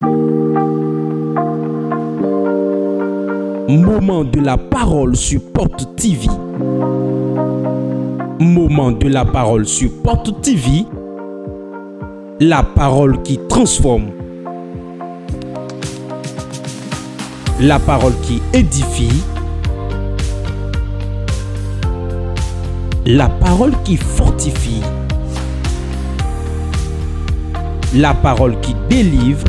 Moment de la parole sur Porte TV. Moment de la parole sur Porte TV. La parole qui transforme. La parole qui édifie. La parole qui fortifie. La parole qui délivre.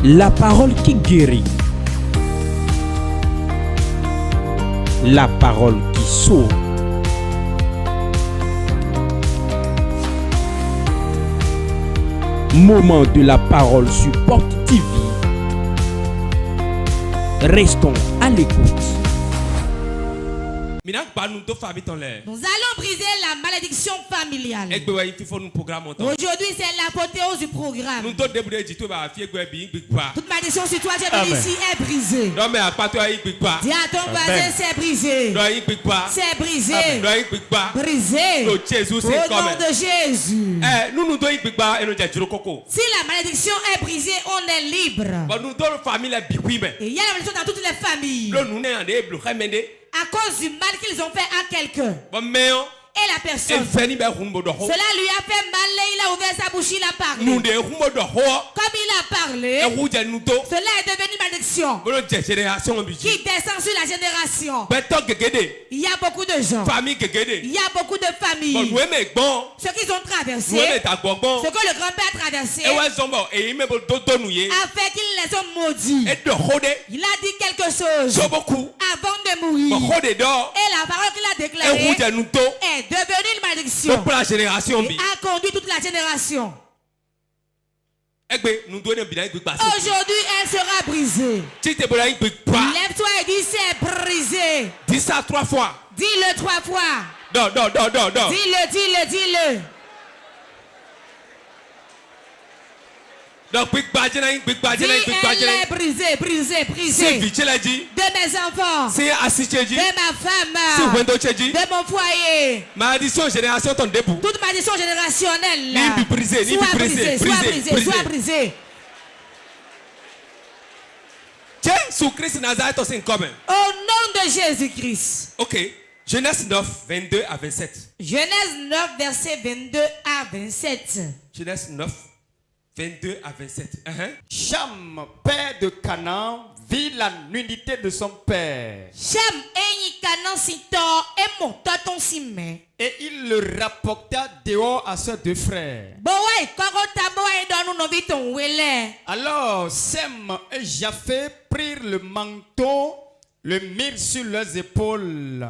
La parole qui guérit. La parole qui sauve. Moment de la parole sur Porte TV. Restons à l'écoute. Nous allons briser la malédiction familiale. Aujourd'hui, c'est l'apothéose du programme. Toute malédiction sur toi, j'ai dit ici, est brisée. Dis à ton voisin, c'est brisé. C'est brisé. Brisé. Au nom de Jésus. Si la malédiction est brisée, on est libre. Et il y a la malédiction dans toutes les familles. À cause du mal qu'ils ont fait à quelqu'un. Et la personne, cela lui a fait mal, il a ouvert sa bouche, il a parlé. Comme il a parlé, cela est devenu malédiction qui descend sur la génération. Il y a beaucoup de gens, il y a beaucoup de familles, ce qu'ils ont traversé, ce que le grand-père a traversé, a fait qu'ils les ont maudits. Il a dit quelque chose avant de mourir. Et la parole qu'il a déclarée est devenue une malédiction. Et a conduit toute la génération. Aujourd'hui, elle sera brisée. Lève-toi et dis c'est brisé. Dis ça 3 fois. Dis-le 3 fois. Non. Dis-le. Donc, elle est brisée. De mes enfants, de ma femme, de mon foyer. Toute malédiction générationnelle soit brisée. Au nom de Jésus-Christ. Ok. Genèse 9, 22 à 27. Genèse 9, verset 22 à 27. Genèse 9. 22 à 27. Cham, père de Canaan, vit la nudité de son père. Cham et il le rapporta dehors à ses 2 frères. Alors Sem et Japheth prirent le manteau, le mirent sur leurs épaules.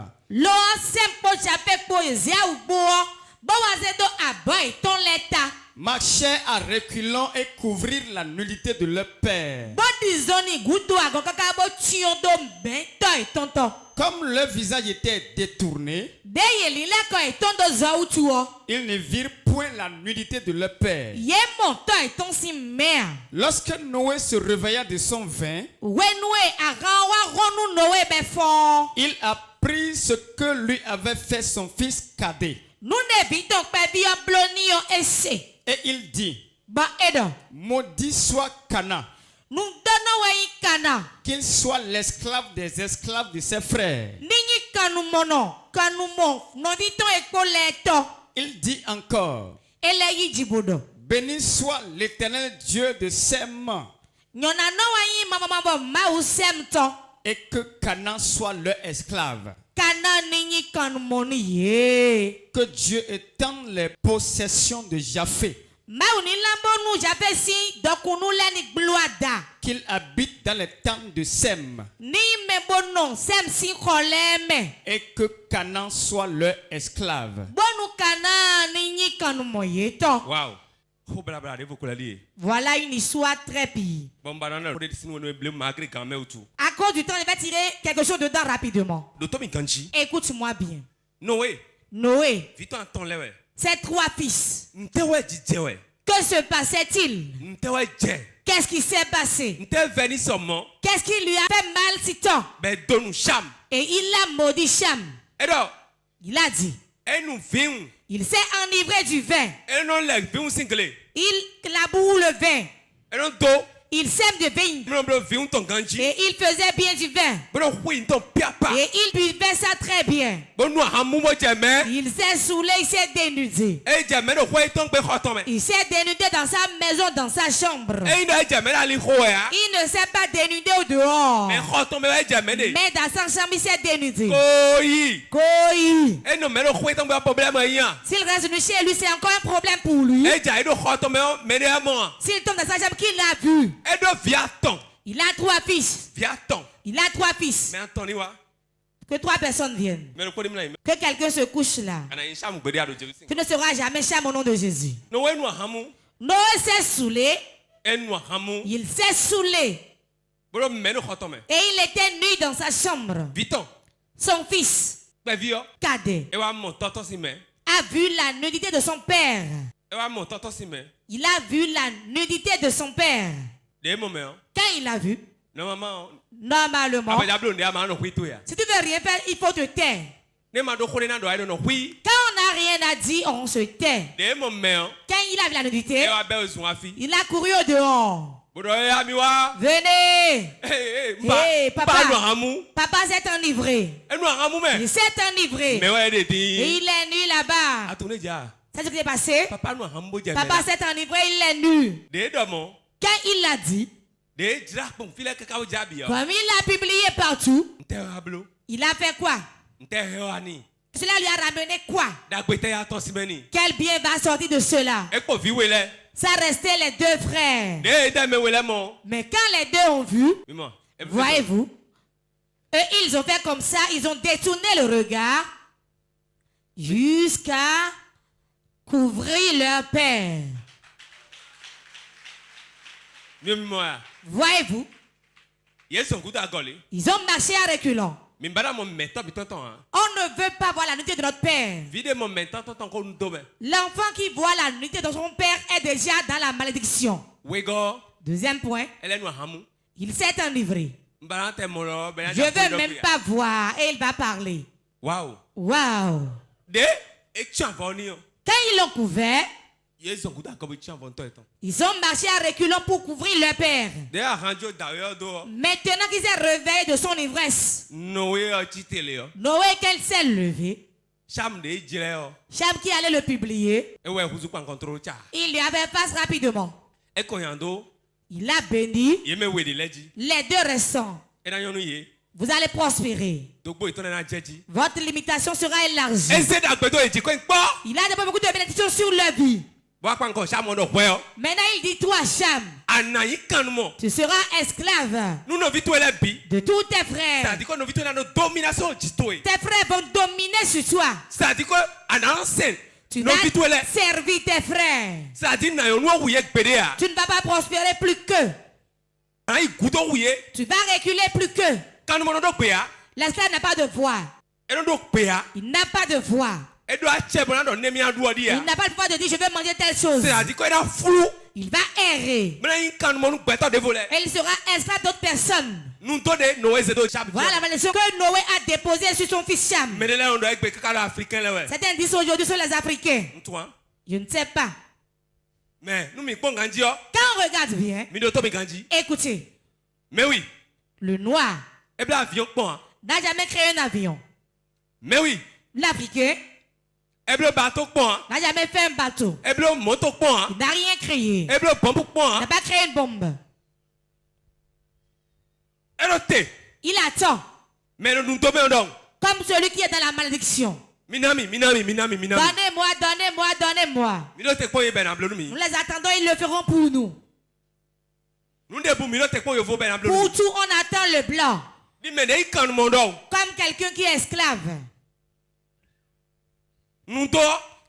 Marchaient à reculons et couvrirent la nudité de leur père. Comme leur visage était détourné, ils ne virent point la nudité de leur père. Lorsque Noé se réveilla de son vin, il apprit ce que lui avait fait son fils cadet. Et il dit, maudit soit Cana, qu'il soit l'esclave des esclaves de ses frères. Il dit encore, béni soit l'Éternel Dieu de Sem, et que Canaan soit leur esclave. Que Dieu étende les possessions de Japheth, qu'il habite dans les tentes de Sem, et que Canaan soit leur esclave. Wow. Voilà une histoire très pire. À cause du temps, je vais tirer quelque chose dedans rapidement. Écoute-moi bien. Noé. Ses 3 fils. Que se passait-il? Qu'est-ce qui s'est passé? Qu'est-ce qui lui a fait mal si tant? Et il a maudit Cham. Il a dit, Il s'est enivré du vin. Il laboure le vin. Il sème de vigne. Et il faisait bien du vin. Et il buvait ça très bien. Il s'est saoulé, il s'est dénudé. Il s'est dénudé dans sa maison, dans sa chambre. Il ne s'est pas dénudé au dehors. Mais dans sa chambre, il s'est dénudé. S'il reste chez lui, c'est encore un problème pour lui. S'il tombe dans sa chambre, qui l'a vu? Il a 3 fils. Il a 3 fils. Que 3 personnes viennent. Que quelqu'un se couche là. Tu ne seras jamais Cham au nom de Jésus. Noé s'est saoulé. Il s'est saoulé. Et il était nu dans sa chambre. Son fils, cadet, a vu la nudité de son père. Il a vu la nudité de son père. Quand il a vu, normalement, si tu veux rien faire, il faut te taire. Quand on n'a rien à dire, on se tait. Quand il a vu la nudité, il a couru au dehors. Venez. Hey, papa s'est enivré. Il s'est enivré. Et il est nu là-bas. C'est ce qui est passé. Papa s'est enivré, il est nu. Quand il l'a dit, comme il l'a publié partout, il a fait quoi? Cela lui a ramené quoi? Quel bien va sortir de cela? Ça restait les 2 frères. Mais quand les 2 ont vu, voyez-vous, eux ils ont fait comme ça, ils ont détourné le regard jusqu'à couvrir leur père. Voyez-vous, ils ont marché à reculons. On ne veut pas voir la nudité de notre père. L'enfant qui voit la nudité de son père est déjà dans la malédiction. Deuxième point, il s'est enivré. Je ne veux même pas voir et il va parler. Wow. Quand ils l'ont couvert, ils ont marché à reculons pour couvrir leur père. Maintenant qu'il s'est réveillé de son ivresse, Noé, quand il s'est levé, Cham qui allait le publier, il lui avait face rapidement. Il a béni les 2 restants. Vous allez prospérer. Votre limitation sera élargie. Il a beaucoup de bénédictions sur leur vie. Maintenant il dit, toi Cham, tu seras esclave de tous tes frères. Tes frères vont dominer sur toi. Tu vas servir tes frères. Tu ne vas pas prospérer plus qu'eux. Tu vas reculer plus qu'eux. L'esclave n'a pas de voix. Il n'a pas de voix. Il n'a pas le pouvoir de dire je vais manger telle chose. Il va errer. Et il sera esclave d'autres personnes. Voilà la malédiction que Noé a déposée sur son fils Cham. Certains disent aujourd'hui sur les Africains. Je ne sais pas. Quand on regarde bien, écoutez. Mais oui. Le noir n'a jamais créé un avion. Mais oui. L'Africain n'a jamais fait un bateau. Il n'a rien créé. Il n'a pas créé une bombe. Il attend. Comme celui qui est dans la malédiction. Donnez-moi, donnez-moi, donnez-moi. Nous les attendons, ils le feront pour nous. Pour tout, on attend le blanc. Comme quelqu'un qui est esclave.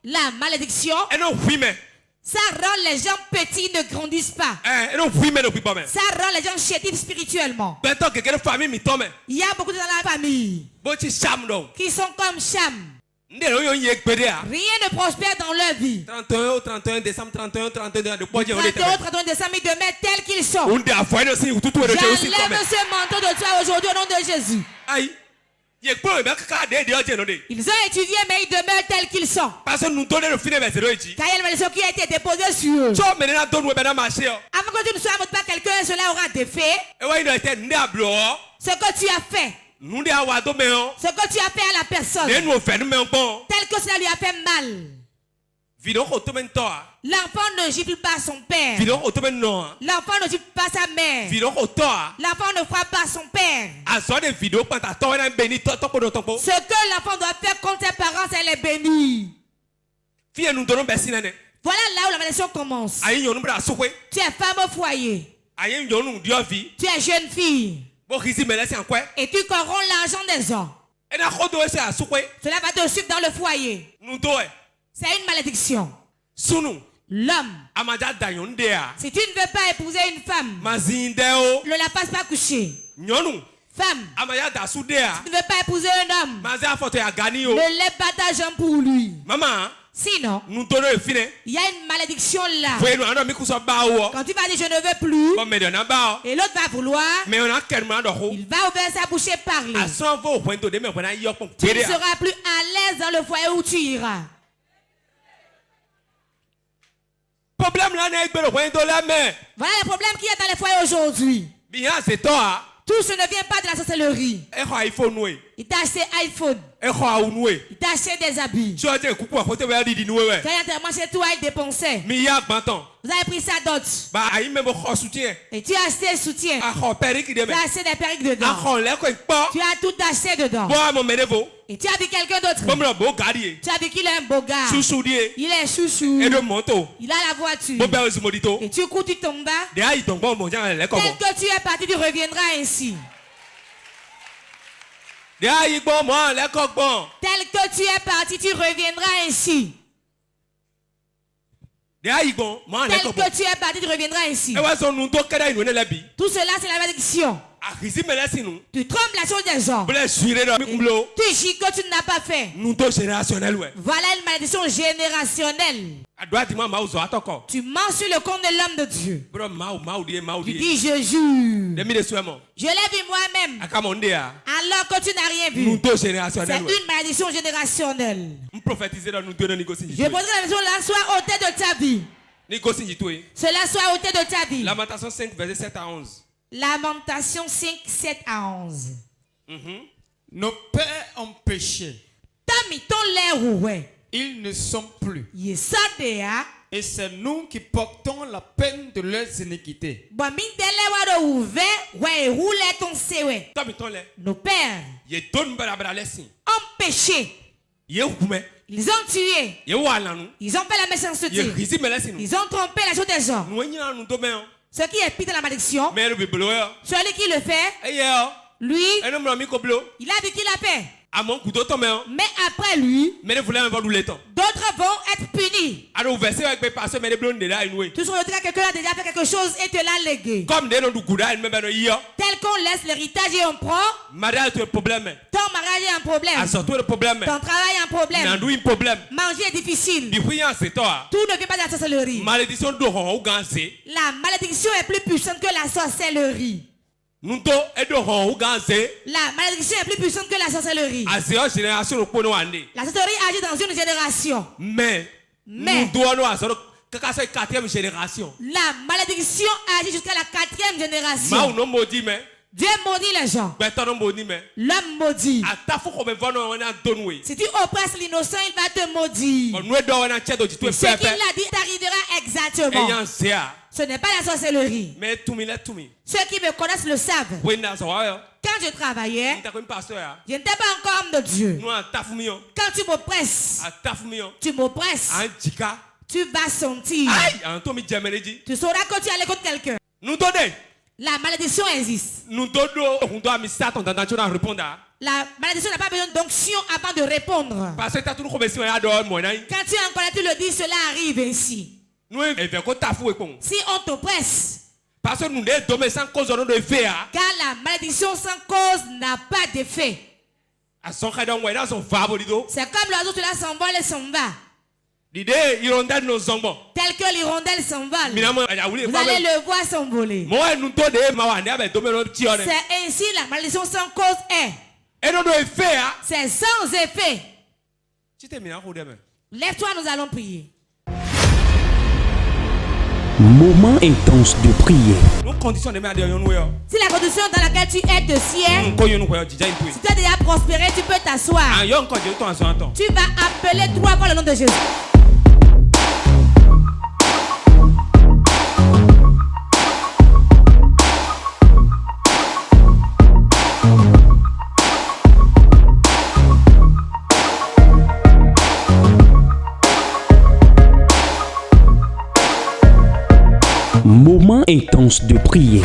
La malédiction, ça rend les gens petits, ne grandissent pas. Ça rend les gens chétifs spirituellement. Il y a beaucoup dans la famille qui sont comme Cham. Rien ne prospère dans leur vie. 31 décembre, 31 décembre, ils demeurent tels qu'ils sont. J'enlève ce manteau de toi aujourd'hui au nom de Jésus. Ils ont étudié, mais ils demeurent tels qu'ils sont. Car il y a une malédiction qui a été déposée sur eux. Avant que tu ne sois pas quelqu'un, cela aura des faits. Ce que tu as fait. Ce que tu as fait à la personne. Tel que cela lui a fait mal. L'enfant ne gifle pas son père. L'enfant ne gifle pas sa mère. L'enfant ne frappe pas son père. Ce que l'enfant doit faire contre ses parents, c'est les bénir. Voilà là où la malédiction commence. Tu es femme au foyer. Tu es jeune fille. Et tu corromps l'argent des hommes. Cela va te suivre dans le foyer. C'est une malédiction. L'homme, si tu ne veux pas épouser une femme, ne la fasse pas coucher. Femme, si tu ne veux pas épouser un homme, ne lève pas ta jambe pour lui. Sinon, il y a une malédiction là. Quand tu vas dire je ne veux plus, et l'autre va vouloir, il va ouvrir sa bouche et parler. Tu ne seras plus à l'aise dans le foyer où tu iras. Voilà le problème qu'il y a dans les foyers aujourd'hui. Tout ce ne vient pas de la sorcellerie. Il t'a acheté iPhone. Il t'a acheté des habits. Quand il y a tellement chez toi, il dépensait. Vous avez pris sa dot. Et tu as acheté soutien. Tu as acheté des perruques dedans. Tu as tout acheté dedans. Et tu as vu quelqu'un d'autre. Tu as vu qu'il est un beau gars. Il est chouchou. Il a la voiture. Et tu cours, tu tombes bas. Tel que tu es parti, tu reviendras ainsi. Tel que tu es parti, tu reviendras ainsi. Tel que tu es parti, tu reviendras ainsi. Tout cela, c'est la malédiction. Tu trompes la chose des gens. Tu dis que tu n'as pas fait. Voilà une malédiction générationnelle. Tu mens sur le compte de l'homme de Dieu. Tu dis je jure. Je l'ai vu moi-même. Alors que tu n'as rien vu. C'est une malédiction générationnelle. Je poserai la malédiction là, soit ôtée de ta vie. Cela soit ôté de ta vie. Lamentation 5, verset 7 à 11. Lamentation 5, 7 à 11. Nos pères ont péché. Ils ne sont plus. Et c'est nous qui portons la peine de leurs iniquités. Nos pères ont péché. Ils ont tué. Ils ont fait la méchanceté. Ils ont trompé la chose des gens. Ce qui est pire de la malédiction, celui qui le fait, lui, il a dit qu'il a fait. Mais après lui, d'autres vont être punis. Tu seras que quelqu'un a déjà fait quelque chose et te l'a légué. Tel qu'on laisse l'héritage et on prend. Ton mariage est un problème. Ton travail est un problème. Manger est difficile. Tout ne vient pas de la sorcellerie. La malédiction est plus puissante que la sorcellerie. La malédiction est plus puissante que la sorcellerie. La sorcellerie agit dans une génération. Mais la malédiction agit jusqu'à la 4e génération. Dieu maudit les gens. L'homme maudit. Si tu oppresses l'innocent, il va te maudire. Ce qu'il a dit t'arrivera exactement. Ce n'est pas la sorcellerie. Ceux qui me connaissent le savent. Quand je travaillais, je n'étais pas encore homme de Dieu. Quand tu m'oppresses, tu vas sentir. Tu sauras que tu es à l'écoute de quelqu'un. La malédiction existe. La malédiction n'a pas besoin d'onction avant de répondre. Quand tu es en colère, tu le dis, cela arrive ainsi. Si on t'oppresse, car la malédiction sans cause n'a pas d'effet. C'est comme l'oiseau, cela s'envole et s'en va. Tel que l'hirondelle s'envole, vous allez le voir s'envoler. C'est ainsi la malédiction sans cause est. C'est sans effet. Lève-toi, nous allons prier. Moment intense de prière. Si la condition dans laquelle tu es te sied, si tu as déjà prospéré, tu peux t'asseoir. Tu vas appeler 3 fois le nom de Jésus. Moment intense de prière.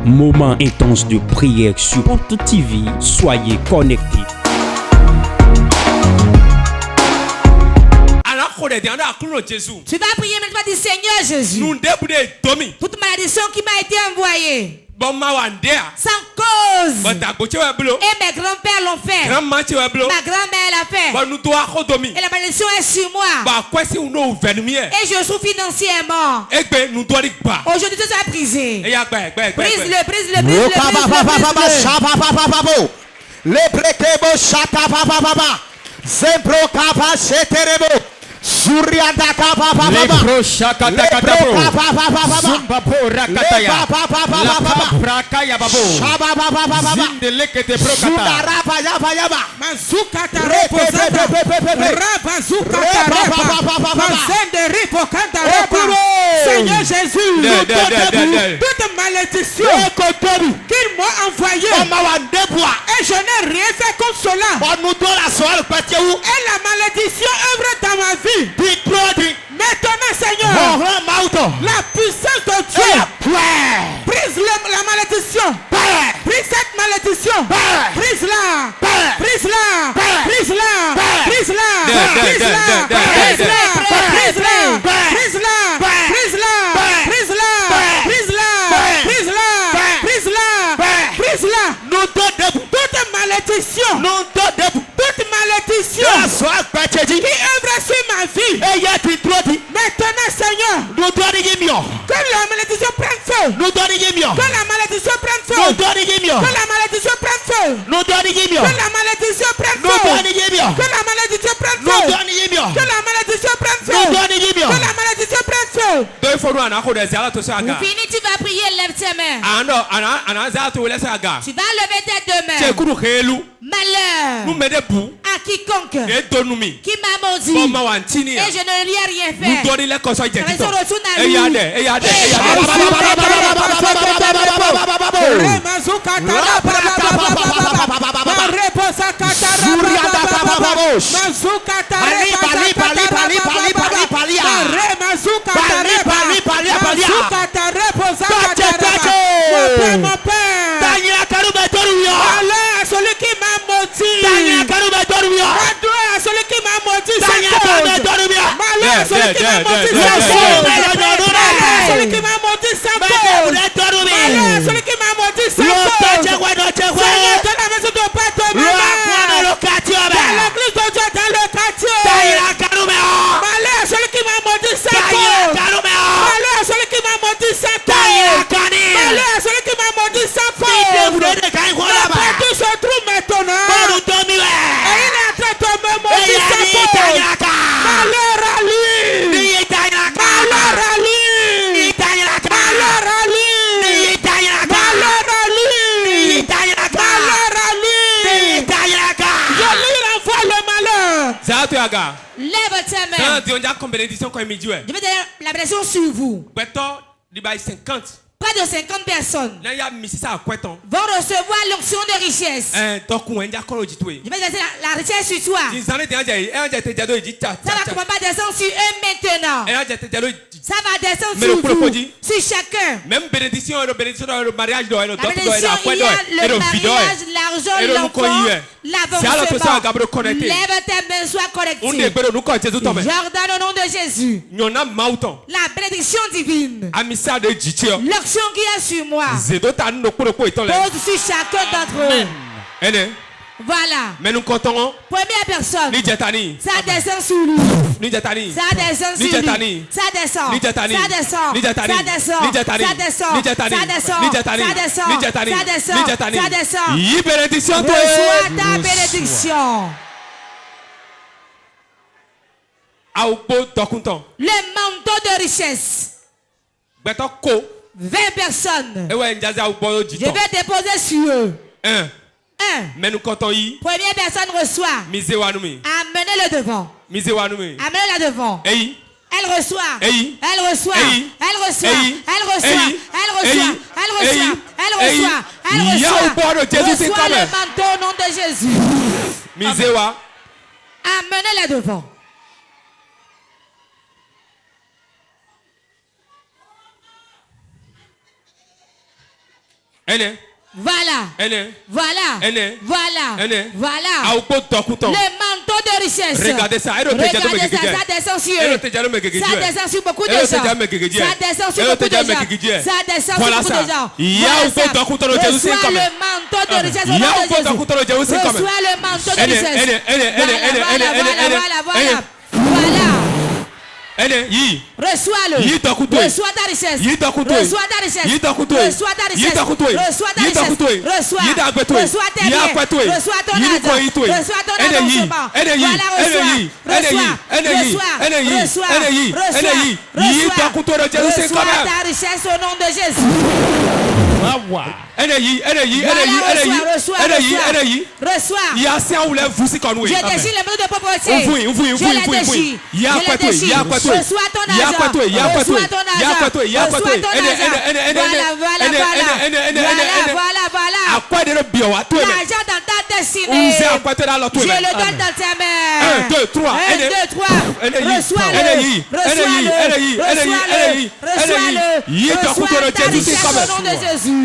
Moment intense de prière sur Porte TV. Soyez connectés. Tu vas prier, mais tu vas dire Seigneur Jésus, toute malédiction qui m'a été envoyée sans cause, et mes grands-pères l'ont fait, ma grand-mère l'a fait, et la malédiction est sur moi, et je souffre financièrement. Aujourd'hui tu seras brisé. Brise-le. Surianda kapa papa lebro shakata katabo zumba pora kataya la prakaya babo zindelekete prokata sudarapa yaba mazukata reposata rabazukata repa zende ripo kanta repa. Seigneur Jésus, toute malédiction qu'il m'a envoyé et je n'ai rien fait contre cela, et la malédiction œuvre dans ma vie. Maintenant, Seigneur, la puissance de Dieu brise la malédiction, brise cette malédiction, brise-la, brise-la, brise-la, brise-la, brise-la, brise-la, brise-la, brise-la, brise-la, brise-la, brise-la, brise-la, brise-la. Toute malédiction, qui œuvre sur ma vie, maintenant Seigneur, que la malédiction prenne feu, que la malédiction prenne feu, que la malédiction prenne feu, que la malédiction prenne feu, que la malédiction prenne feu, que la malédiction prenne feu, que la malédiction prenne feu. Fini, tu vas prier, lève tes mains. Tu vas lever tes 2 mains. Malheur à quiconque qui m'a maudit et je ne lui ai rien fait. Je retourne à lui. Mon père, celui qui m'a maudit, malheur à celui qui m'a maudit, malheur à celui qui m'a maudit, celui qui m'a maudit sans cause, malheur à celui qui m'a maudit sans cause. Seigneur, dans la maison de Père de ma mère, dans l'église de Dieu, dans le quartier, malheur à celui qui m'a maudit sans cause, malheur à celui qui m'a maudit sans cause, malheur à celui qui m'a maudit sans cause. Tout se trouve maintenant, et il est en train de me maudire sans cause. Malheur à lui, malheur à lui, malheur à lui, malheur à lui, malheur à lui. Je lui renvoie le malheur. Lève tes mains. Je vais donner la bénédiction sur vous. Près de 50 personnes vont recevoir l'onction de richesse. Je vais laisser la richesse sur toi. Ça va commencer à descendre sur eux maintenant. Ça va descendre sur vous, sur chacun. Même bénédiction, la bénédiction, il y a le mariage, l'argent, l'enfant, l'avancement. Lève tes mains, sois connecté. J'ordonne au nom de Jésus. La bénédiction divine. L'action qui est sur moi. Pose sur chacun d'entre eux. Voilà. Mais nous comptons. Première personne. Ça descend sur lui. Ça descend sur lui. Ça descend. Ça descend. Ça descend. Ça descend. Ça descend. Ça descend. Reçois ta bénédiction. Le manteau de richesse. 20 personnes. Je vais déposer sur eux. Première personne reçoit. Amenez-le devant. Amenez-le devant. Elle reçoit. Elle reçoit. Elle reçoit. Elle reçoit. Elle reçoit. Elle reçoit. Elle reçoit. Elle reçoit. Reçoit le manteau au nom de Jésus. Amenez-le devant. Voilà. Voilà. Voilà. Voilà. Le manteau de richesse. Regardez ça. Ça descend sur eux. Ça descend sur beaucoup de gens. Ça descend sur beaucoup de gens. Ça descend sur beaucoup de gens. Reçois le manteau de richesse au nom de Jésus. Reçois le manteau de richesse. Voilà. Reçois-le. Reçois ta richesse. Reçois ta richesse. Reçois ta richesse. Reçois ta richesse. Reçois tes biens. Reçois ton argent. Reçois ton avancement. Voilà, reçois ta richesse au nom de Jésus. Reçois. Je déchire les mots de pauvreté. Je les déchire. Reçois ton argent. Reçois ton argent. Reçois ton argent. Voilà. L'argent dans ta destinée. Je le donne dans tes mains. 1, 2, 3. Reçois-le. Reçois ta richesse au nom de Jésus.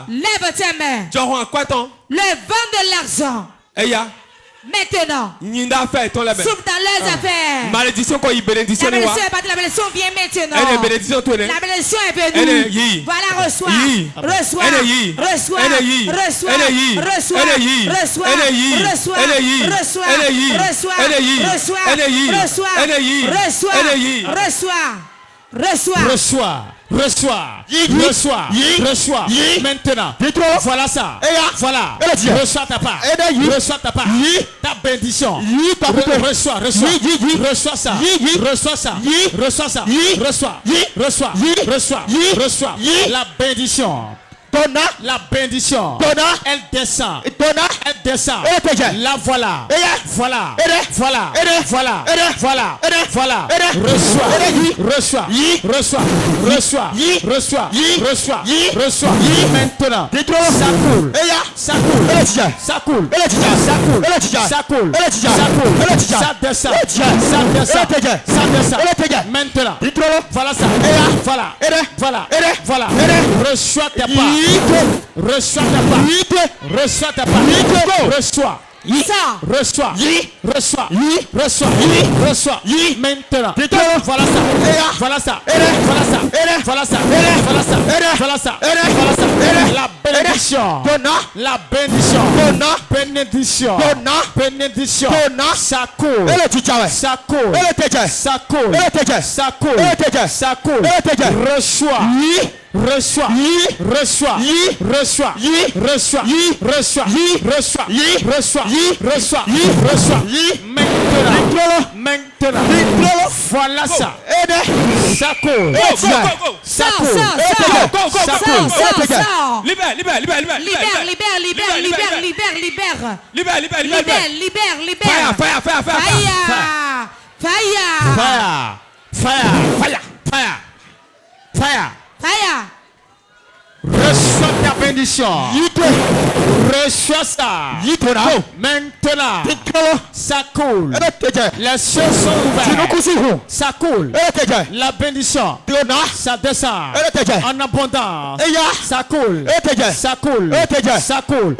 Lève tes mains. Le vent de l'argent. Maintenant, souffle dans leurs affaires. La bénédiction est partie, la bénédiction vient maintenant. La bénédiction est venue. Voilà, reçois. Reçois. Maintenant. Voilà ça. Voilà. Reçois ta part. Ta bénédiction. Reçois ça. Reçois. La bénédiction. La bénédiction. Elle descend. La voilà. Reçois. Maintenant. Ça coule. Ça descend. Maintenant. Voilà ça. Voilà. Reçois ta part. Reçois. Maintenant. Voilà ça. La bénédiction. Ça coule. Reçois. Maintenant. Voilà ça. Ça coule. Libère. bénédiction. Reçois ça. Maintenant, ça coule. Les cieux sont ouverts. Ça coule. La bénédiction, ça descend en abondance. Ça coule. Ça coule. Ça coule.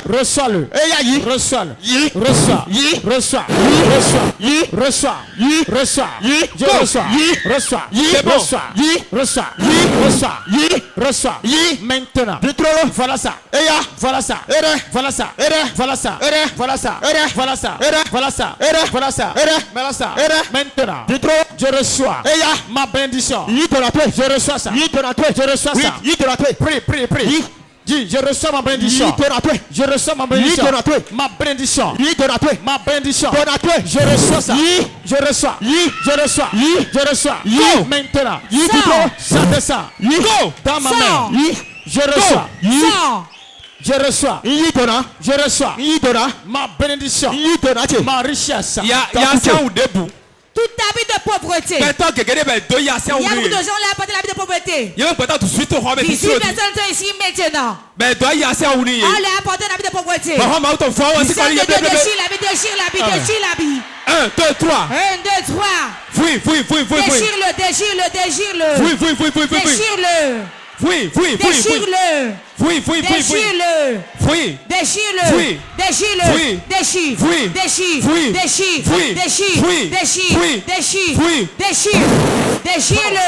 Reçois-le. Reçois-le. Reçois. Reçois. Reçois. Reçois. Je reçois. Reçois. Reçois. Reçois. Reçois. Reçois. Maintenant. Voilà ça. Voilà ça. Voilà ça. Voilà ça. Voilà ça. Voilà ça. Voilà ça. Voilà ça. Voilà ça. Maintenant. Je reçois ma bénédiction. Je reçois ça. Je reçois ça. Prie. Dis, je reçois ma bénédiction. Je reçois ma bénédiction. Ma bénédiction. Ma bénédiction. Je reçois ça. Je reçois. Je reçois. Je reçois. Maintenant. Ça descend. Dans ma main. Je reçois. Je reçois. Je reçois. Ma bénédiction. Ma richesse. Il y a un ou debout. Toute ta vie de pauvreté. Il y a beaucoup de gens là apporter la vie de pauvreté. 18 personnes sont ici maintenant. On leur a apporté la vie de pauvreté. Déchire la vie. 1, 2, 3. 1, 2, 3. Fouille. Déchire-le. Déchire-le. Fouille. Déchire-le. Fouille. Déchire-le. Fouille. Déchire-le. Fouille. Déchire-le. Fouille. Déchire. Fouille. Déchire. Fouille. Déchire. Fouille. Déchire. Fouille. Déchire. Fouille. Déchire. Fouille. Déchire. Déchire-le.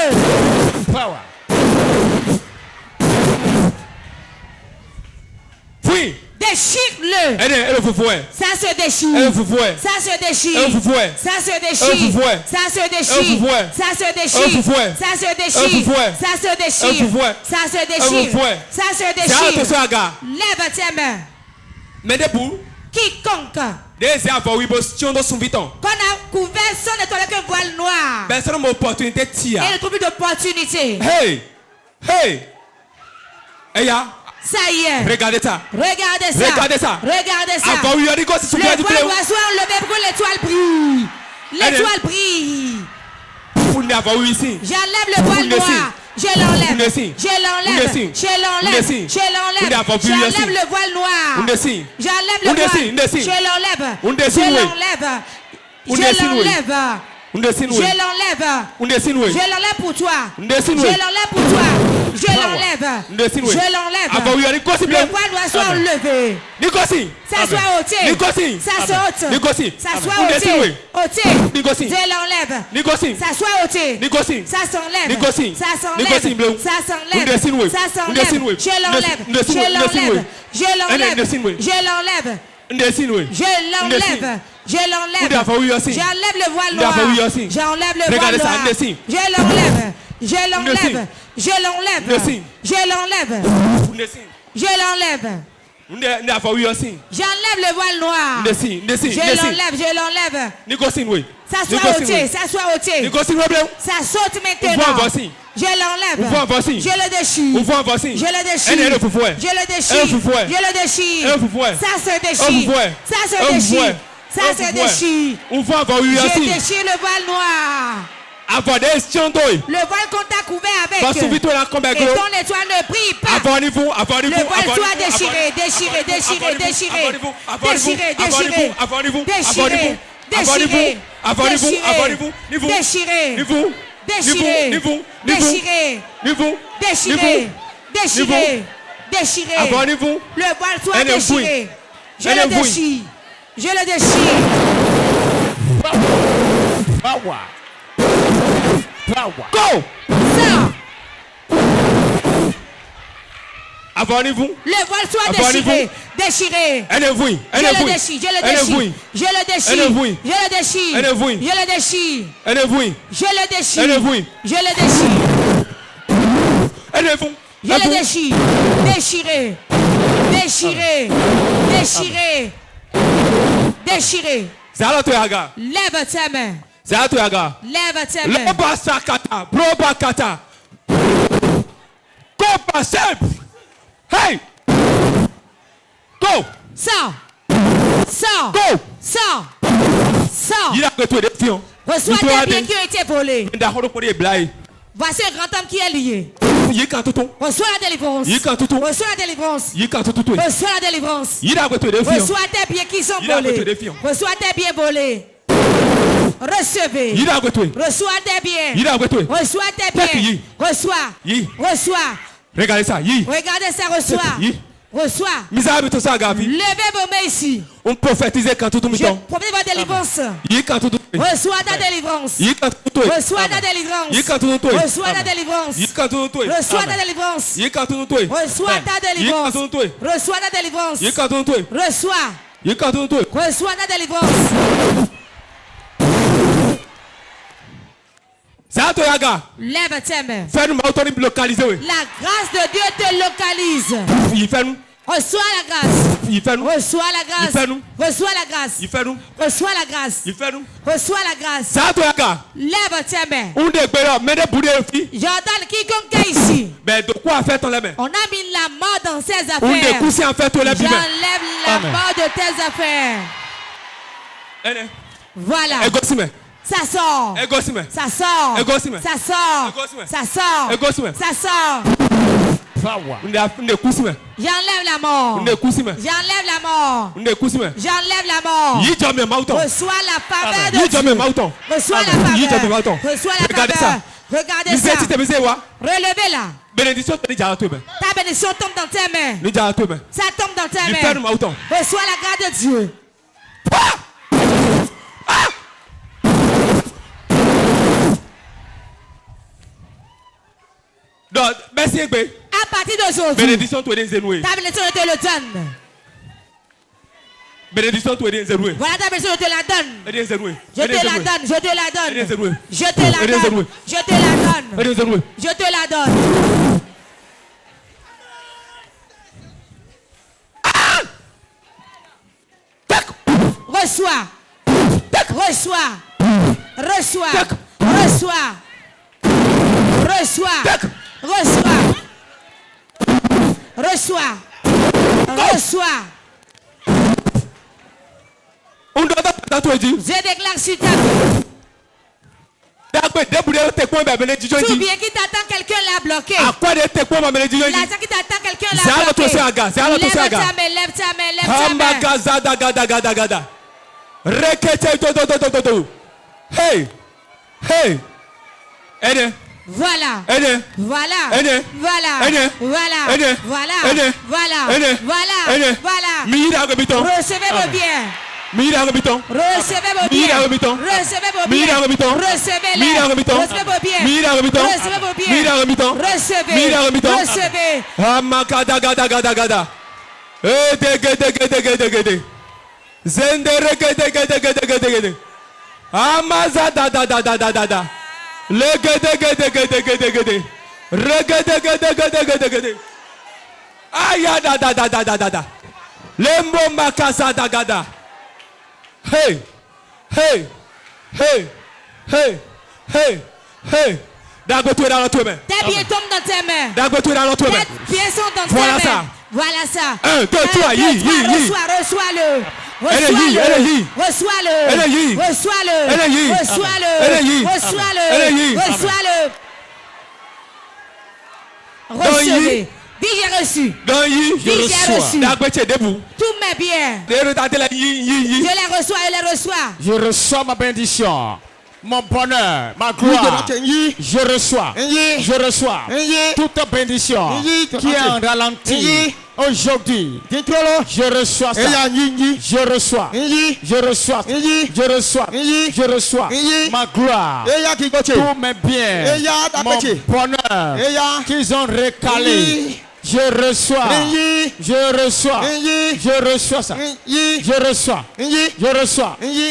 Fouille. Déchire-le. Ça se déchire. Ça se déchire. Ça se déchire. Ça se déchire. Ça se déchire. Ça se déchire. Ça se déchire. Ça se déchire. Ça se déchire. Lève tes mains. Mais debout. Quiconque qu'on a couvert son étoile avec un voile noir. Et ne trouve plus d'opportunité. Hey. Ça y est. Regardez ça. Regardez ça. Le voile doit soit enlevé pour que l'étoile brille. L'étoile brille. J'enlève le voile noir. Je l'enlève. J'enlève le voile noir. J'enlève le voile. Je l'enlève pour toi. Je l'enlève. Le voile doit soit enlevé. Ça soit ôté. Ça soit ôté. Je l'enlève. Ça soit ôté. Ça s'enlève. J'enlève le voile noir. Ça soit ôté. Ça saute maintenant. Je l'enlève. Je le déchire. Ça se déchire. Je déchire le voile noir. Le voile qu'on t'a couvert avec. Et ton étoile ne brille pas. Le voile soit déchiré. Le voile soit déchiré. Je le déchire. Go! Le voile soit déchiré. Je déchiré. Lève ta main. Lève tes mains. Hey! Go! Sors! Il a que toi des pions. Reçois tes biens qui ont été volés. Voici un grand homme qui est lié. Reçois la délivrance. Reçois la délivrance. Reçois la délivrance. Reçois tes biens qui sont volés. Reçois tes biens volés. Recevez. Reçois tes biens. Reçois tes biens. Reçois. Regardez ça. Regardez ça. Reçois. Levez vos mains ici. On prophétise quand tout le temps. Promettez votre délivrance. Reçois ta délivrance. Reçois ta délivrance. Reçois ta délivrance. Reçois ta délivrance. Reçois ta délivrance. Reçois ta délivrance. Reçois ta délivrance. Lève tes mains. La grâce de Dieu te localise. Reçois la grâce. Reçois la grâce. Reçois la grâce. Reçois la grâce. Reçois la grâce. Lève tes mains. J'ordonne quiconque est ici. On a mis la mort dans ses affaires. J'enlève la mort de tes affaires. Voilà. Ça sort. Ça sort. Ça sort. Ça sort. Ça sort. J'enlève la mort. J'enlève la mort. J'enlève la mort. Reçois la faveur de Dieu. Reçois la faveur. Reçois la faveur. Regardez ça. Relevez-la. Ta bénédiction tombe dans tes mains. Ça tombe dans tes mains. Reçois la grâce de Dieu. À partir d'aujourd'hui, bénédiction toi des ta bénédiction je te le donne. Bénédiction toi des voilà ta bénédiction je te la donne. Je te la donne. Je te la donne. Je te la donne. Je te la donne. Je te la donne. Reçois. Reçois. Reçois. Reçois. Reçois. Reçois. Reçois. Reçois. Je déclare sur ta vie. Tout bien qui t'attend, quelqu'un l'a bloqué. L'argent qui t'attend, quelqu'un l'a bloqué. Lève ta main, lève ta main, lève ta main. Hey. Hey. Voilà. Voilà. Voilà. Voilà. Voilà. Voilà. Voilà. Voilà. Voilà. Recevez vos biens. Recevez vos biens. Recevez vos biens. Recevez-les. Recevez vos biens. Recevez vos biens. Recevez. Recevez. Amakadagadagada. Zendere. Amazadadadadada. Legedegedegedegede. Regedegedegedegede. Ayadadadadada. Lembo makazadagada. Hey. Dagoto dans tes mains. Tes pieds tombent dans tes mains. Dagoto dans tes mains. Tes pieds sont dans tes mains. Voilà ça. 1, 2, 3, reçois-le. Reçois-le. Reçois-le. Reçois-le. Reçois-le. Reçois-le. Recevez. Dis j'ai reçu. Dis j'ai reçu. Tous mes biens. Je les reçois, je les reçois. Je reçois ma bénédiction. Mon bonheur, ma gloire, je reçois toute bénédiction qui est en ralenti. Aujourd'hui, je reçois ça. Je reçois ma gloire, tous mes biens, mon bonheur qu'ils ont recalé. Je reçois ça.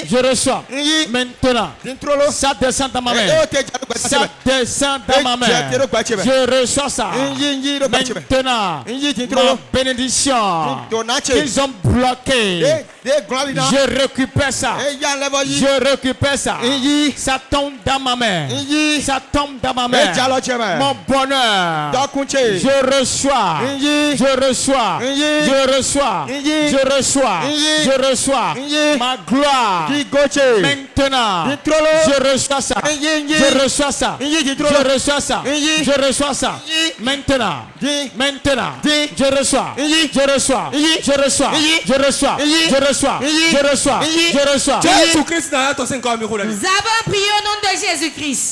Je reçois. Maintenant, ça descend dans ma main. Je reçois ça. Maintenant, ma bénédiction qu'ils ont bloqué. Je récupère ça. Je récupère ça. Ça tombe dans ma main. Ça tombe dans ma main. Mon bonheur. Je reçois. Je reçois. Je reçois. Je reçois. Je reçois. Ma gloire. Maintenant. Je reçois ça. Je reçois ça. Je reçois ça. Je reçois ça. Maintenant. Maintenant. Je reçois. Je reçois. Je reçois. Je reçois. Je reçois. Je reçois. Je reçois. Nous avons prié au nom de Jésus-Christ.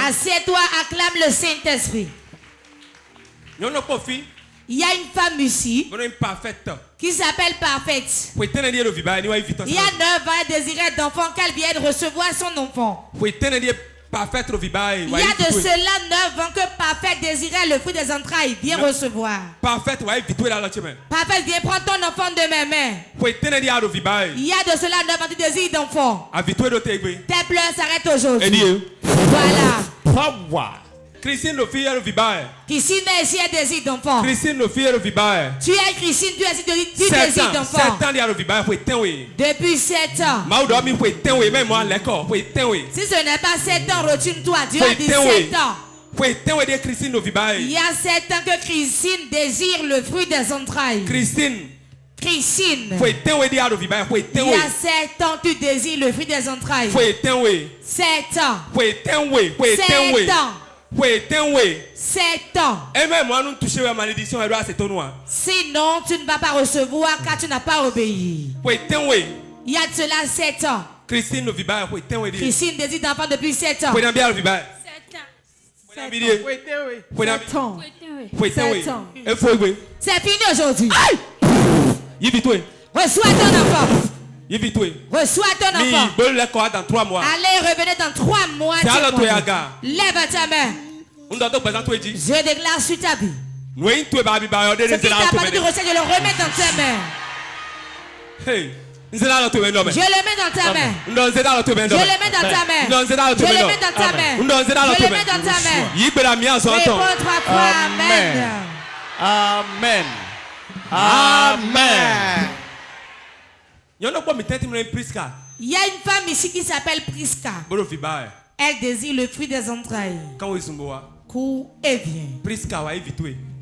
Assieds-toi, acclame le Saint-Esprit. Il y a une femme ici qui s'appelle Parfaite. Il y a 9 ans, elle désirait d'enfant qu'elle vient de recevoir son enfant. Il y a de cela 9 ans que Parfaite désirait le fruit des entrailles. Viens recevoir. Parfaite, viens prendre ton enfant de mes mains. Il y a de cela 9 ans que tu désires d'enfant. Tes pleurs s'arrêtent aujourd'hui. Voilà. Christine est ici, elle désire d'enfant. Tu es Christine, tu es ici, tu désires d'enfant. Depuis 7 ans. Si ce n'est pas 7 ans, retourne-toi. Dieu a dit 7 ans. Il y a 7 ans que Christine désire le fruit des entrailles. Christine. Il y a 7 ans que tu désires le fruit des entrailles. 7 ans. 7 ans. 7 ans. Sinon, tu ne vas pas recevoir car tu n'as pas obéi. Il y a de cela 7 ans. Christine désire d'enfant depuis 7 ans. 7 ans. C'est fini aujourd'hui. Reçois ton enfant. Reçois ton enfant. Allez, revenez dans 3 mois. Lève ta main. Je déclare sur ta vie. Ce qui t'a pas de recette, je le remets dans ta main. Je le mets dans ta main. Je le mets dans ta main. Je le mets dans ta main. Je le mets dans ta main. Je le mets dans ta main. Réponds 3 fois. Amen. Amen. Amen. Il y a une femme ici qui s'appelle Priska. Elle désire le fruit des entrailles. Cours et viens.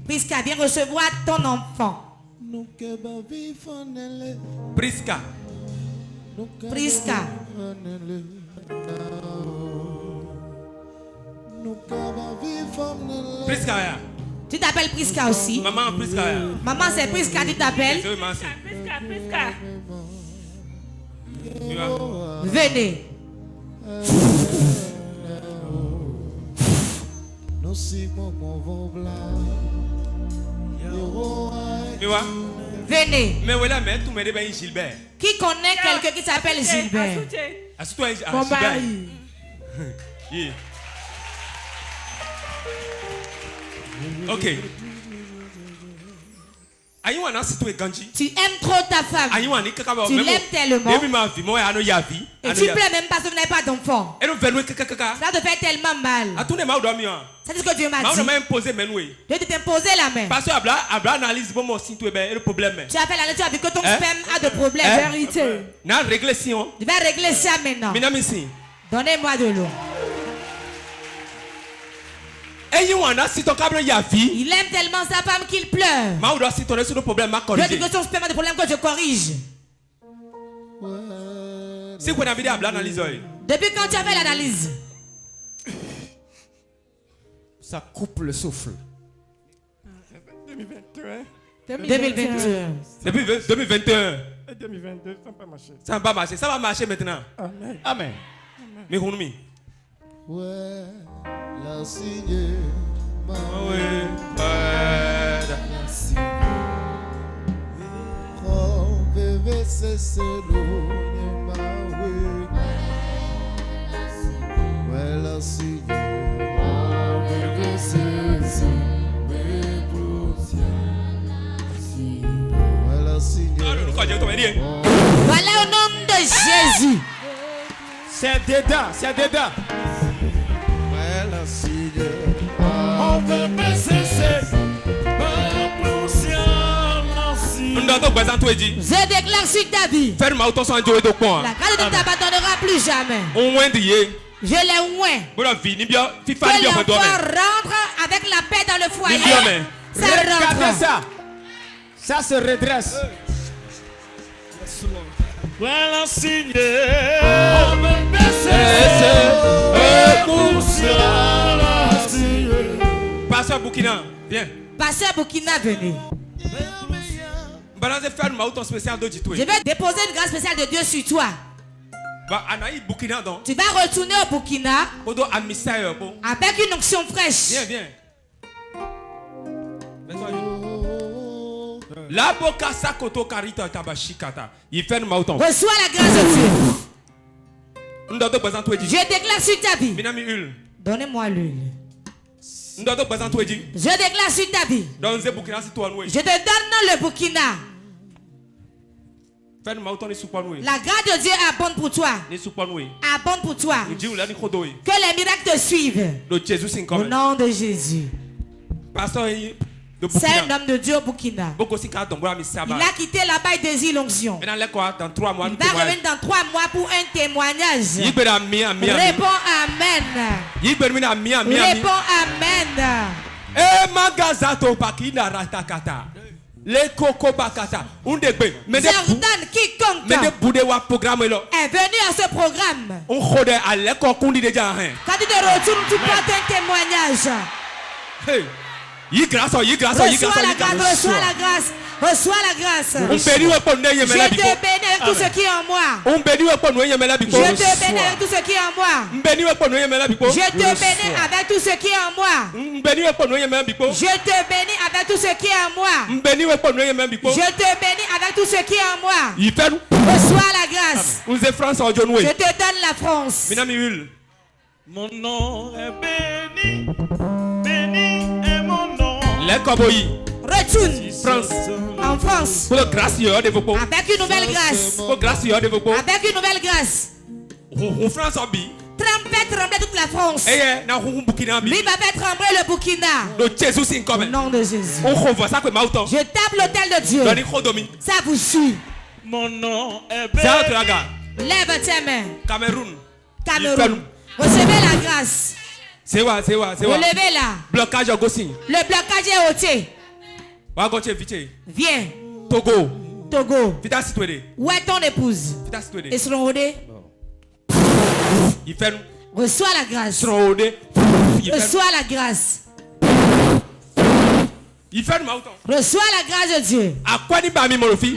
Priska, viens recevoir ton enfant. Priska. Tu t'appelles Priska aussi? Maman, c'est Priska, tu t'appelles? Priska. Venez. Venez. Qui connaît quelqu'un qui s'appelle Gilbert? Mon mari. Ok. Tu aimes trop ta femme. Tu l'aimes tellement. Et tu ne plais même pas si vous n'avez pas d'enfant. Ça te fait tellement mal. C'est ce que Dieu m'a dit. Dieu t'a imposé la main. Tu as fait l'année, tu as vu que ton sperme a des problèmes. Vérité. Tu vas régler ça maintenant. Donnez-moi de l'eau. Il aime tellement sa femme qu'il pleure. Je dis que son sperme a des problèmes que je corrige. Depuis quand tu as fait l'analyse? Ça coupe le souffle. 2021. Depuis 2021. 2022, ça n'a pas marché. Ça n'a pas marché. Ça va marcher maintenant. Amen. Amen. Mais Hounmi. Ouais, la signe. Ouais. Oh, bébé, c'est l'eau. Ouais, la signe. Oh, bébé, c'est voilà au nom de Jésus. C'est dedans, c'est dedans. Voilà, signe. On veut me cesser. Je déclare sur ta vie. La grâce ne t'abandonnera plus jamais. Je les oins. Que l'enfant rentre avec la paix dans le foyer. Ça rentre. Ça se redresse. Voilà signé. Pasteur Burkina, viens. Pasteur Burkina, venez. Je vais déposer une grâce spéciale de Dieu sur toi. Tu vas retourner au Burkina avec une onction fraîche. Viens, viens. Reçois la grâce de Dieu. Je déclare sur ta vie. Donnez-moi l'huile. Je déclare sur ta vie. Je te donne le Burkina. La grâce de Dieu abonde pour toi. Abonde pour toi. Que les miracles te suivent. Au nom de Jésus. C'est un homme de Dieu au Burkina. Il a quitté là-bas et désire l'onction. Il va revenir dans 3 mois pour un témoignage. Réponds Amen. Réponds Amen. J'ordonne quiconque est venu à ce programme. Quand tu te retournes, tu portes un témoignage. Reçois la grâce, reçois la grâce. Reçois la grâce. Je te bénis avec tout ce qui est en moi. Je te bénis avec tout ce qui est en moi. Je te bénis avec tout ce qui est en moi. Je te bénis avec tout ce qui est en moi. Je te bénis avec tout ce qui est en moi. Reçois la grâce. Je te donne la France. Mon nom est béni. Béni est mon nom. Retourne France. En France. Avec une nouvelle grâce. Avec une nouvelle grâce. Trembler toute la France. Lui va faire trembler le Burkina. Au nom de Jésus. Je tape l'autel de Dieu. Ça vous suit. Mon nom est béni. Lève tes mains. Cameroun. Recevez la grâce. Relevez-la. Blocage à Gossin. Le blocage est ôté. Viens. Togo. Où est ton épouse? Ils seront rodés. Reçois la grâce. Reçois la grâce. Reçois la grâce de Dieu.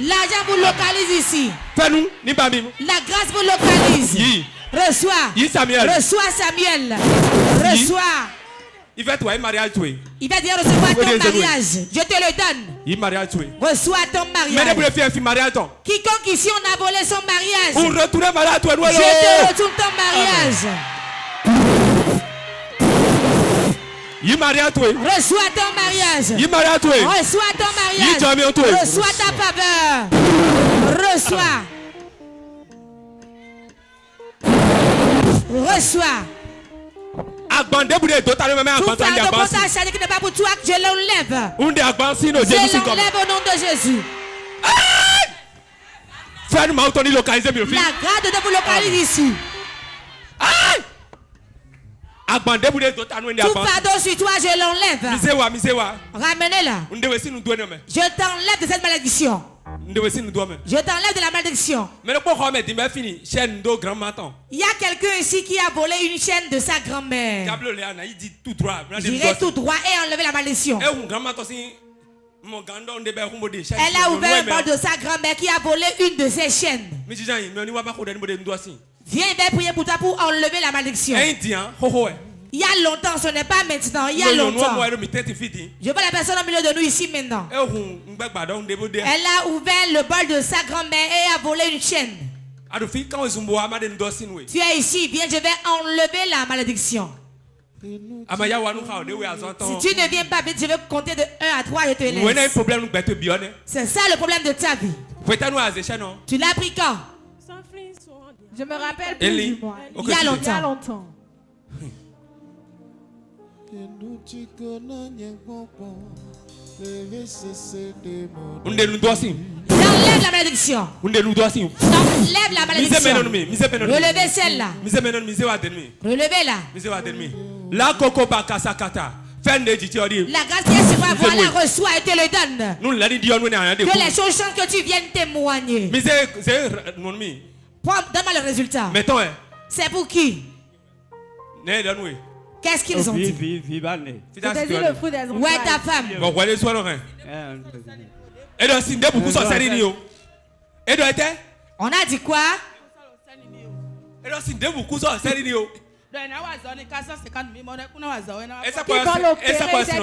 L'argent vous localise ici. La grâce vous localise. Reçois. Reçois Samuel. Reçois. Il va dire recevoir ton mariage. Je te le donne. Reçois ton mariage. Quiconque ici on a volé son mariage. Je te retourne ton mariage. Reçois ton mariage. Reçois ton mariage. Reçois ta faveur. Reçois. Tout fardeau qui n'est pas pour toi, je l'enlève. Je l'enlève au nom de Jésus. La grâce de vous localiser ici. Tout fardeau sur toi, je l'enlève. Ramenez-la. Je t'enlève de cette malédiction. Je t'enlève de la malédiction. Il y a quelqu'un ici qui a volé une chaîne de sa grand-mère. J'irai tout droit et enlever la malédiction. Elle a ouvert un bol de sa grand-mère qui a volé une de ses chaînes. Viens, il va prier pour toi pour enlever la malédiction. Il y a longtemps, ce n'est pas maintenant, il y a longtemps. Je vois la personne au milieu de nous ici maintenant. Elle a ouvert le bol de sa grand-mère et a volé une chaîne. Tu es ici, viens, je vais enlever la malédiction. Si tu ne viens pas vite, je vais compter de 1 à 3 et te laisse. C'est ça le problème de ta vie. Tu l'as pris quand? Je me rappelle plus du mois. Il y a longtemps. la malédiction. On est nous doit si. Non, lève la malédiction. Relevez celle-là. Relevez-la. La coco bakasa kata. La grâce qui est sur moi, voilà, reçois et te le donne. Que les choses changent, que tu viennes témoigner. Donne-moi le résultat. C'est pour qui? Qu'est-ce qu'ils ont dit? C'est le fruit des entrailles. Où est ta femme? On a dit quoi?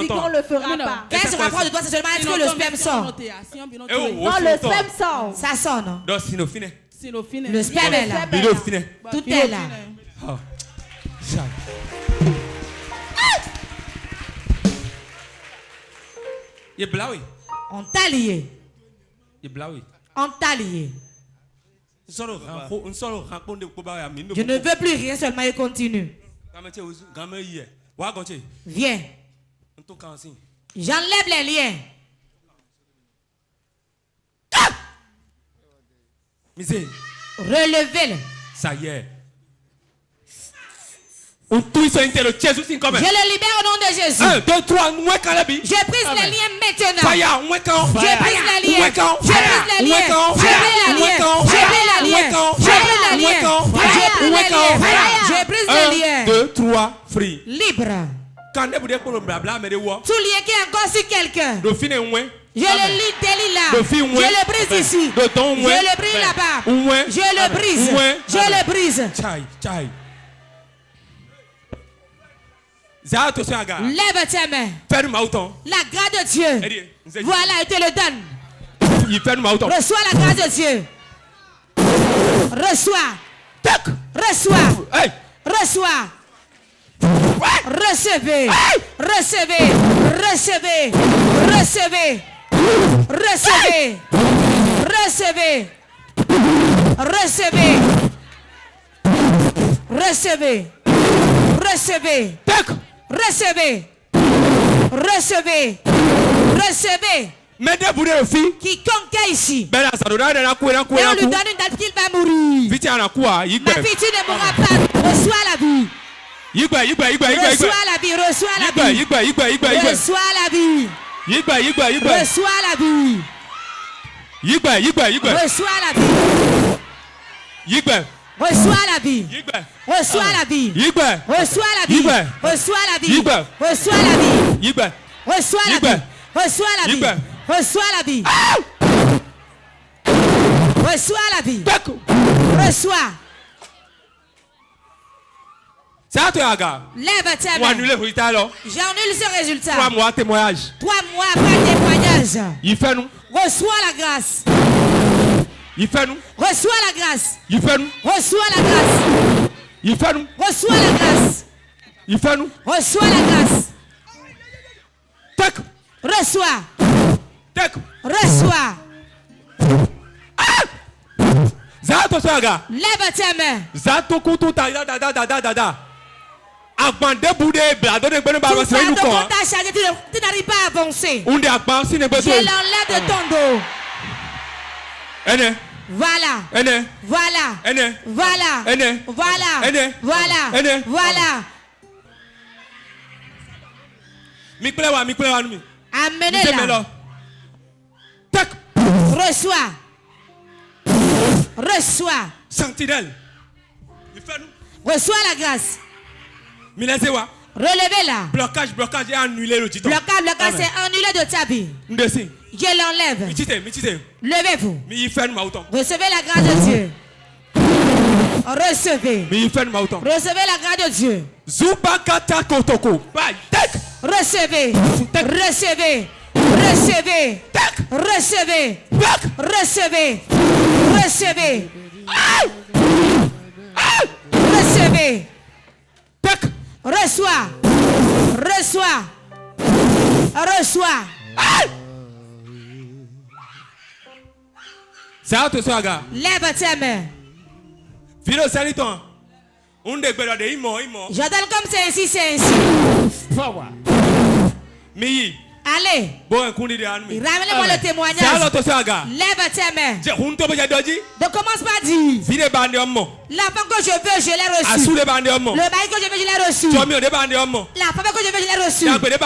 Qu'on le fera pas. Qu'est-ce qu'on rapproche de toi? C'est seulement est-ce que le sperme sort? Non, le sperme sort. Ça sort, non? Le sperme est là. Tout est là. On t'a lié. On t'a lié. Je ne veux plus rien, seulement il continue. Viens. J'enlève les liens. Relevez-le. Ça y est. Je le libère au nom de Jésus. 1, 2, 3, je brise les liens maintenant. Je brise les liens. Je brise les liens. Je brise les liens. 1, 2, 3, free. Libre. Tout lien qui est encore sur quelqu'un. Je le délie là. Je le brise ici. Je le brise là-bas. Je le brise. Je le brise. Lève tes mains. La grâce de Dieu. Voilà, il te le donne. Reçois la grâce de Dieu. Reçois. Recevez. Recevez. Quiconque est ici. Et on lui donne une date qu'il va mourir. Ma fille, tu ne mourras pas. Reçois la vie. Reçois la vie. Reçois la vie. Reçois la vie. Reçois la vie. Reçois la vie. Reçois la vie. Reçois la vie. Reçois la vie. Reçois la vie. Reçois la vie. Reçois la vie. Reçois la vie. Reçois la vie. Reçois la vie. Reçois. Lève tes mains. J'annule ce résultat. 3 mois témoignage. 3 mois après témoignage. Reçois la grâce. Reçois la grâce. Reçois la grâce. Reçois la grâce. Reçois la grâce. Reçois. Reçois. Lève tes mains. Tu n'arrives pas à avancer. Je l'enlève de ton dos. Voilà. Voilà. Amenez-la. Reçois. Sentinelle. Reçois la grâce. Relevez-la. Blocage et annuler le titre. Blocage, c'est annuler de ta vie. Je l'enlève. Levez-vous. Recevez la grâce de Dieu. Recevez. Recevez la grâce de Dieu. Recevez. Reçois. Lève tes mains. J'attends comme c'est ainsi. Allez. Ramène-moi le témoignage. Lève tes mains. Donc commence par dire. L'enfant que je veux, je l'ai reçu. Le bail que je veux, je l'ai reçu. La femme que je veux, je l'ai reçu. Le bien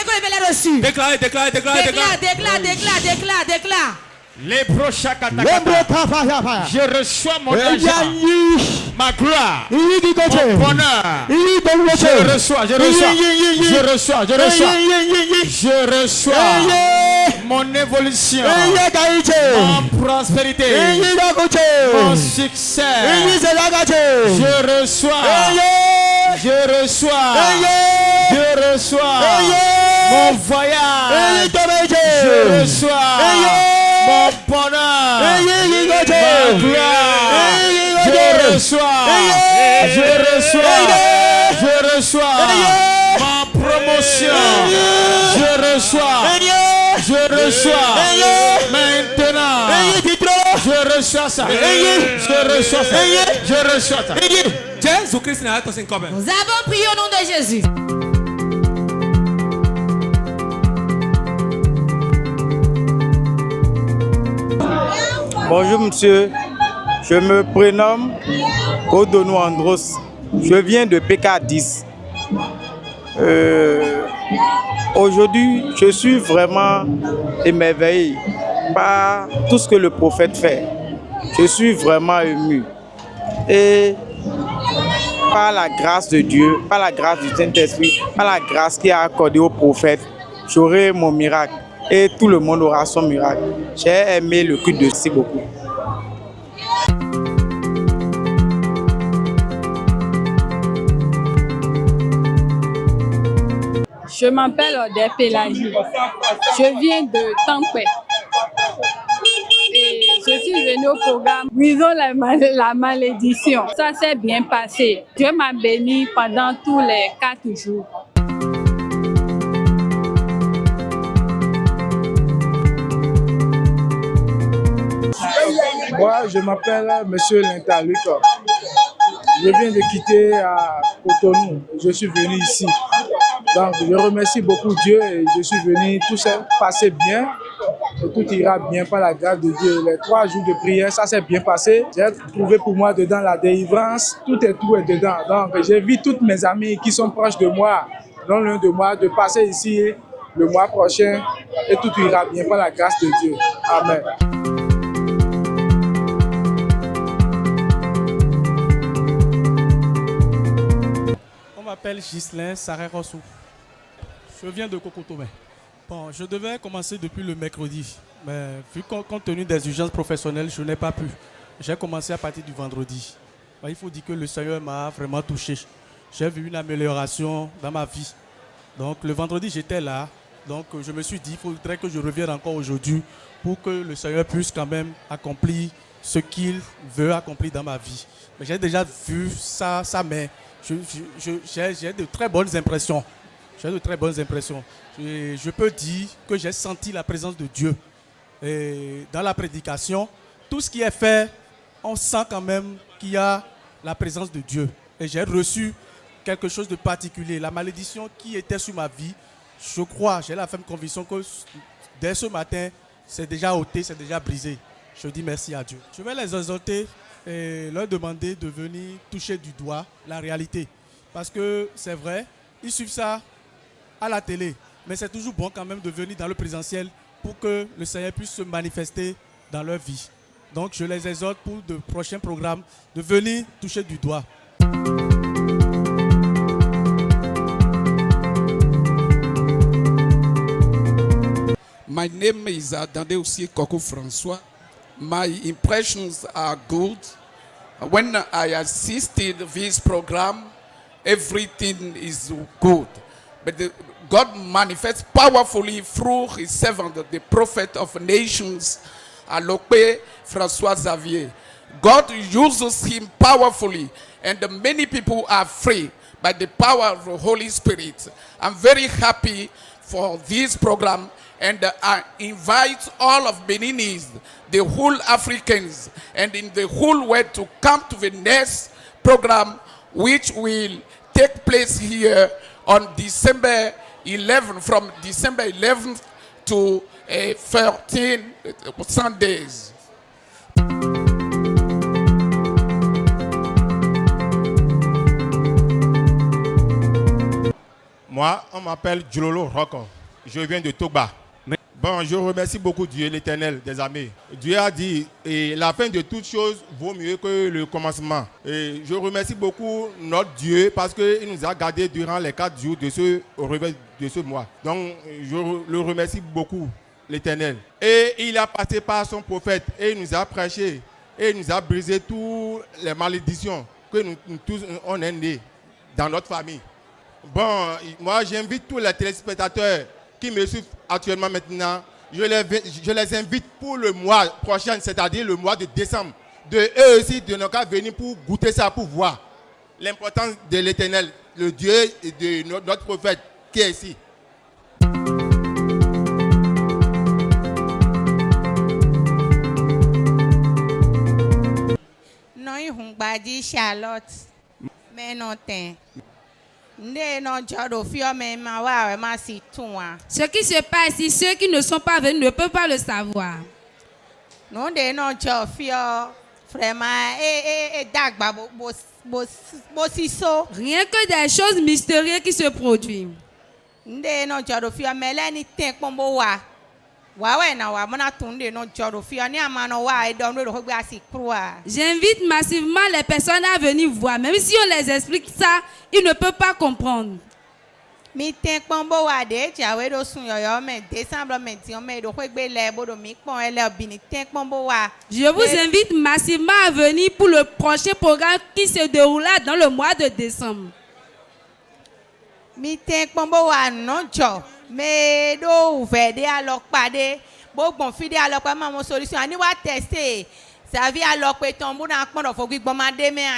que je veux, je l'ai reçu. Déclare. Les je reçois mon argent, ma gloire, mon bonheur. Je reçois mon évolution, mon prospérité, mon succès. Je reçois mon voyage. Je reçois mon bonheur, ma gloire. Je reçois ma promotion. Je reçois maintenant. Je reçois ça. Nous avons prié au nom de Jésus. Bonjour monsieur, je me prénomme Godonou Andros, je viens de PK10. Aujourd'hui, je suis vraiment émerveillé par tout ce que le prophète fait. Je suis vraiment ému. Et par la grâce de Dieu, par la grâce du Saint-Esprit, par la grâce qui a accordé au prophète, j'aurai mon miracle. Et tout le monde aura son miracle. J'ai aimé le culte de si beaucoup. Je m'appelle Odette Pélagie. Je viens de Tampé. Et je suis venue au programme Brisons la malédiction. Ça s'est bien passé. Dieu m'a béni pendant tous les 4 jours. Moi, je m'appelle Monsieur Lintaluc. Je viens de quitter à Cotonou. Je suis venu ici. Donc, je remercie beaucoup Dieu et je suis venu. Tout s'est passé bien et tout ira bien par la grâce de Dieu. Les 3 jours de prière, ça s'est bien passé. J'ai trouvé pour moi dedans la délivrance. Tout est dedans. Donc, j'invite toutes mes amis qui sont proches de moi, non loin de moi, de passer ici le mois prochain et tout ira bien par la grâce de Dieu. Amen. Je m'appelle Ghislain Saré-Rossou. Je viens de Cocotomé. Bon, je devais commencer depuis le mercredi, mais vu compte tenu des urgences professionnelles, je n'ai pas pu. J'ai commencé à partir du vendredi. Il faut dire que le Seigneur m'a vraiment touché. J'ai vu une amélioration dans ma vie. Donc le vendredi, j'étais là. Donc je me suis dit, il faudrait que je revienne encore aujourd'hui pour que le Seigneur puisse quand même accomplir ce qu'il veut accomplir dans ma vie. Mais j'ai déjà vu ça, mais j'ai de très bonnes impressions. J'ai de très bonnes impressions. Je peux dire que j'ai senti la présence de Dieu. Et dans la prédication, tout ce qui est fait, on sent quand même qu'il y a la présence de Dieu. Et j'ai reçu quelque chose de particulier. La malédiction qui était sur ma vie, je crois, j'ai la ferme conviction que dès ce matin, c'est déjà ôté, c'est déjà brisé. Je dis merci à Dieu. Je vais les exhorter et leur demander de venir toucher du doigt la réalité. Parce que c'est vrai, ils suivent ça à la télé. Mais c'est toujours bon quand même de venir dans le présentiel pour que le Seigneur puisse se manifester dans leur vie. Donc je les exhorte pour de prochains programmes de venir toucher du doigt. My name is Dandeusi Koko François. My impressions are good. When I assisted this program, everything is good. But God manifests powerfully through his servant, the prophet of nations, Alope François Xavier. God uses him powerfully, and many people are free by the power of the Holy Spirit. I'm very happy for this program, and I invite all of Beninese, the whole Africans, and in the whole world to come to the next program, which will take place here on December 11, from December 11th to 13 Sundays. Moi, on m'appelle Djololo Roko. Je viens de Toba. Bon, je remercie beaucoup Dieu, l'Éternel des armées. Dieu a dit, et la fin de toutes choses vaut mieux que le commencement. Et je remercie beaucoup notre Dieu parce qu'il nous a gardés durant les 4 jours de ce réveil de ce mois. Donc, je le remercie beaucoup, l'Éternel. Et il a passé par son prophète et il nous a prêché et il nous a brisé toutes les malédictions que nous tous on est nés dans notre famille. Bon, moi j'invite tous les téléspectateurs qui me suivent actuellement maintenant, je les invite pour le mois prochain, c'est-à-dire le mois de décembre, de eux aussi de nos cas venir pour goûter ça, pour voir l'importance de l'Éternel, le Dieu de notre prophète qui est ici. Non, Charlotte, mais non, ce qui se passe ici, ceux qui ne sont pas venus ne peuvent pas le savoir. Rien que des choses mystérieuses qui se produisent. J'invite massivement les personnes à venir voir. Même si on les explique ça, ils ne peuvent pas comprendre. Je vous invite massivement à venir pour le prochain programme qui se déroulera dans le mois de décembre.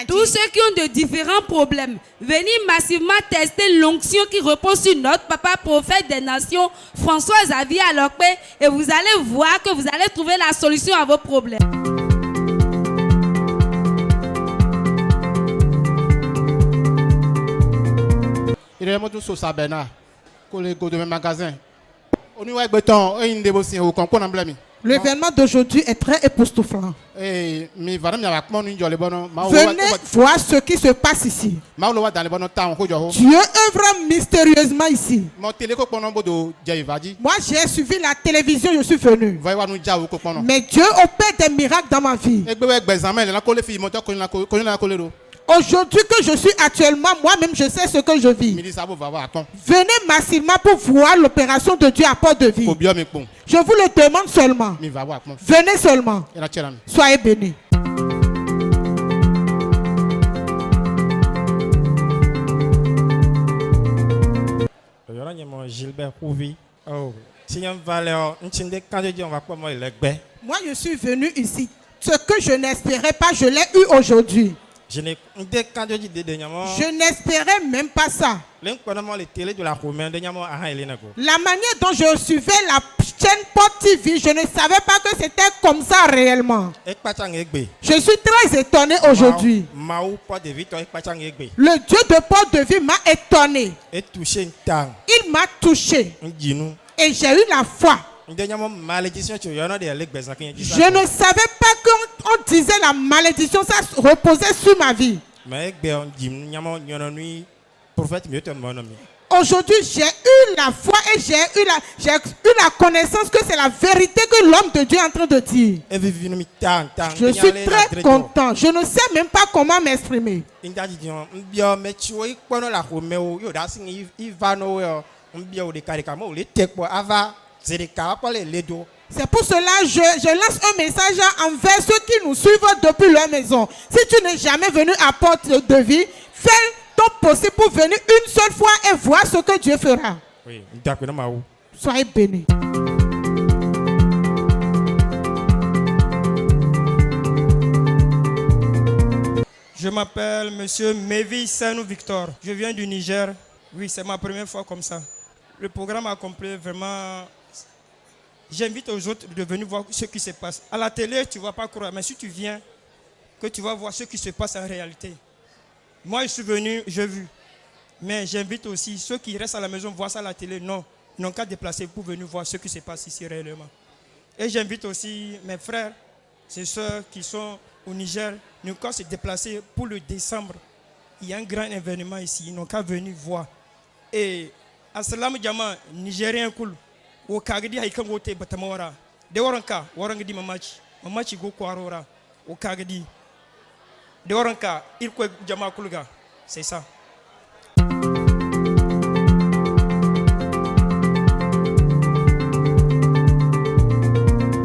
Tous ceux qui ont de différents problèmes, venez massivement tester l'onction qui repose sur notre papa prophète des nations, François Xavier Alokpe, et vous allez voir que vous allez trouver la solution à vos problèmes. Il est monté sur sa bena, collègue de même magasin. L'événement d'aujourd'hui est très époustouflant. Venez voir ce qui se passe ici. Dieu œuvre mystérieusement ici. Moi, j'ai suivi la télévision, je suis venu. Mais Dieu opère des miracles dans ma vie. Aujourd'hui que je suis actuellement, moi-même je sais ce que je vis. Venez massivement pour voir l'opération de Dieu à Port-de-Vie. Je vous le demande seulement. Venez seulement. Soyez bénis. Gilbert Rouvi. Moi je suis venu ici. Ce que je n'espérais pas, je l'ai eu aujourd'hui. Je n'espérais même pas ça. La manière dont je suivais la chaîne Port TV, je ne savais pas que c'était comme ça réellement. Je suis très étonné aujourd'hui. Le Dieu de Port-de-Vie m'a étonné. Il m'a touché. Et j'ai eu la foi. Je ne savais pas qu'on disait la malédiction, ça reposait sur ma vie. Aujourd'hui, j'ai eu la foi et j'ai eu la connaissance que c'est la vérité que l'homme de Dieu est en train de dire. Je suis très content. Je ne sais même pas comment m'exprimer. C'est pour cela que je lance un message envers ceux qui nous suivent depuis leur maison. Si tu n'es jamais venu à Port-de-Vie, fais ton possible pour venir une seule fois et voir ce que Dieu fera. Oui. Soyez bénis. Je m'appelle Monsieur Mevi Sanou Victor. Je viens du Niger. Oui, c'est ma première fois comme ça. Le programme a compris vraiment. J'invite aux autres de venir voir ce qui se passe. À la télé, tu ne vas pas croire, mais si tu viens, que tu vas voir ce qui se passe en réalité. Moi, je suis venu, j'ai vu. Mais j'invite aussi ceux qui restent à la maison, voir ça à la télé. Non, ils n'ont qu'à déplacer pour venir voir ce qui se passe ici réellement. Et j'invite aussi mes frères, ces soeurs qui sont au Niger, ils n'ont qu'à se déplacer pour le décembre. Il y a un grand événement ici, ils n'ont qu'à venir voir. Et Assalamu Jama, Nigérien cool, au Kagadi Haïkan Wote Batamora, de Waranka, Warangadi Mamachi Go Kwarora, au Kagadi, de Waranka, Ilkwe Jama Kulga, c'est ça.